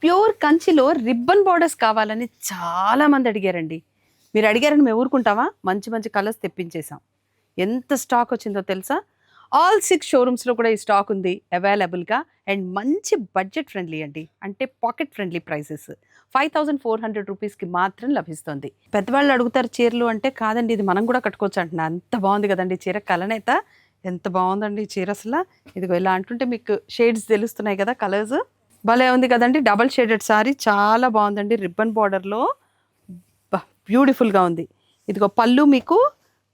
Pure కంచిలో ribbon borders కావాలని చాలా మంది అడిగారండి. మీరు అడిగారని మేము ఊరుకుంటామా? మంచి మంచి కలర్స్ తెప్పించేసాం. ఎంత స్టాక్ వచ్చిందో తెలుసా? ఆల్ 6 షోరూమ్స్‌లో కూడా ఈ స్టాక్ ఉంది అవైలబుల్‌గా. అండ్ మంచి బడ్జెట్ ఫ్రెండ్లీ అండి. అంటే పాకెట్ ఫ్రెండ్లీ ప్రైసెస్. 5400 రూపీస్‌కి మాత్రం లభిస్తుంది. పెద్దవాళ్ళు అడుగుతారు చీరలు అంటే, కాదండి ఇది మనం కూడా కట్టుకోవచ్చు అంటున్నా. అంత బాగుంది కదండీ చీర కలనేత. ఎంత బాగుందండి ఈ చీర అసల. ఇదిగో ఇలా అంటుంటే మీకు షేడ్స్ తెలుస్తున్నాయి కదా కలర్స్. భలే ఉంది కదండీ! డబుల్ షేడెడ్ సారీ చాలా బాగుందండి. రిబ్బన్ బార్డర్‌లో బ్యూటిఫుల్‌గా ఉంది. ఇదిగో పళ్ళు మీకు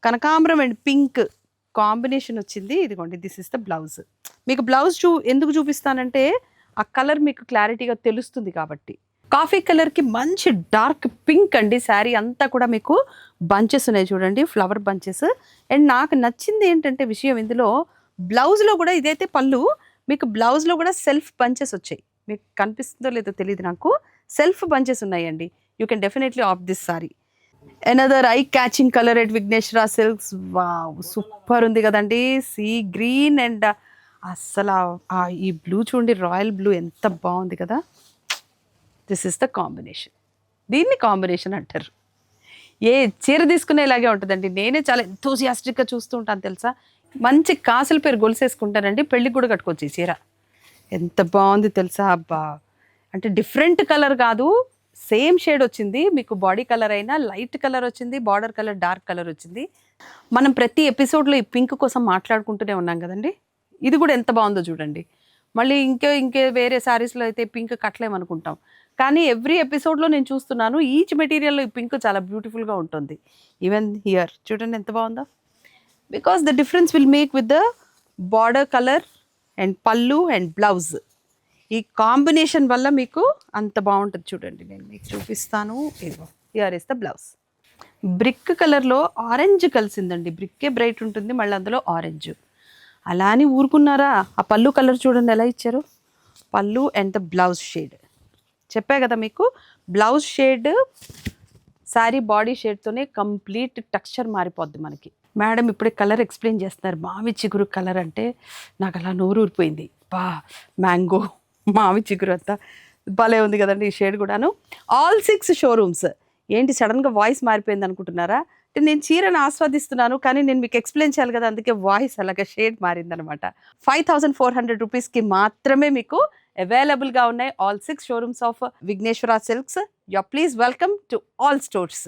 కనకాంబరం అండ్ పింక్ కాంబినేషన్ వచ్చింది. ఇదిగోండి దిస్ ఇస్ ద బ్లౌజ్. మీకు బ్లౌజ్ ఎందుకు చూపిస్తానంటే ఆ కలర్ మీకు క్లారిటీగా తెలుస్తుంది కాబట్టి. కాఫీ కలర్‌కి మంచి డార్క్ పింక్ అండి. శారీ అంతా కూడా మీకు బంచెస్ ఉన్నాయి చూడండి. Flower bunches. అండ్ నాకు నచ్చింది ఏంటంటే విషయం ఇందులో బ్లౌజ్‌లో కూడా ఇదైతే పళ్ళు. మీకు బ్లౌజ్‌లో కూడా సెల్ఫ్ బంచెస్ వచ్చాయి. మీకు కనిపిస్తుందో లేదో తెలీదు నాకు. సెల్ఫ్ బంచెస్ ఉన్నాయండి. You can definitely opt this sari. Another eye catching colour at Vighneshwara silks. Wow! Super ఉంది కదండీ. సీ గ్రీన్ అండ్ అస్సలు ఈ బ్లూ చూడండి, రాయల్ బ్లూ ఎంత బాగుంది కదా. This is the combination. దీన్ని కాంబినేషన్ అంటారు. ఏ చీర తీసుకునేలాగే ఉంటుందండి. నేనే చాలా ఎంతూసియాస్టిక్గా చూస్తూ ఉంటాను తెలుసా. మంచి కాసుల పేరు గొలుసేసుకుంటానండి. పెళ్ళికి కూడా కట్టుకోవచ్చు ఈ చీర. ఎంత బాగుంది తెలుసా. అబ్బా! అంటే డిఫరెంట్ కలర్ కాదు, సేమ్ షేడ్ వచ్చింది. మీకు బాడీ కలర్ అయినా లైట్ కలర్ వచ్చింది, బార్డర్ కలర్ డార్క్ కలర్ వచ్చింది. మనం ప్రతి ఎపిసోడ్లో ఈ పింక్ కోసం మాట్లాడుకుంటూనే ఉన్నాం కదండి. ఇది కూడా ఎంత బాగుందో చూడండి. మళ్ళీ ఇంకే వేరే శారీస్లో అయితే పింక్ కట్టలేమనుకుంటాం. కానీ ఎవ్రీ ఎపిసోడ్లో నేను చూస్తున్నాను ఈచ్ మెటీరియల్లో ఈ పింక్ చాలా బ్యూటిఫుల్గా ఉంటుంది. ఈవెన్ హియర్ చూడండి ఎంత బాగుందో. Because the difference will make with the border colour and పళ్ళు అండ్ బ్లౌజ్. ఈ కాంబినేషన్ వల్ల మీకు అంత బాగుంటుంది చూడండి. నేను మీకు చూపిస్తాను. ఇదిగో here is the blouse. Brick కలర్లో ఆరెంజ్ కలిసిందండి. బ్రిక్కే బ్రైట్ ఉంటుంది, మళ్ళీ అందులో ఆరెంజ్. అలా అని ఊరుకున్నారా? ఆ పళ్ళు కలర్ చూడండి ఎలా ఇచ్చారు. పళ్ళు అండ్ ద బ్లౌజ్ షేడ్ చెప్పా కదా మీకు. బ్లౌజ్ షేడ్ శారీ బాడీ షేడ్తోనే కంప్లీట్ టెక్స్చర్ మారిపోద్ది మనకి. మేడం ఇప్పుడే కలర్ ఎక్స్ప్లెయిన్ చేస్తున్నారు. మావి చిగురు కలర్ అంటే నాకు అలా నోరు ఊరిపోయింది. మ్యాంగో మావి చిగురు అంతా భలే ఉంది కదండి ఈ షేడ్ కూడాను. All 6 showrooms. ఏంటి సడన్గా వాయిస్ మారిపోయింది అనుకుంటున్నారా? అంటే నేను చీరను ఆస్వాదిస్తున్నాను, కానీ నేను మీకు ఎక్స్ప్లెయిన్ చేయాలి కదా, అందుకే వాయిస్ అలాగా షేడ్ మారిందనమాట. 5400 రూపీస్కి మాత్రమే మీకు అవైలబుల్గా ఉన్నాయి all 6 showrooms of Vighneshwara silks. You please welcome to all stores.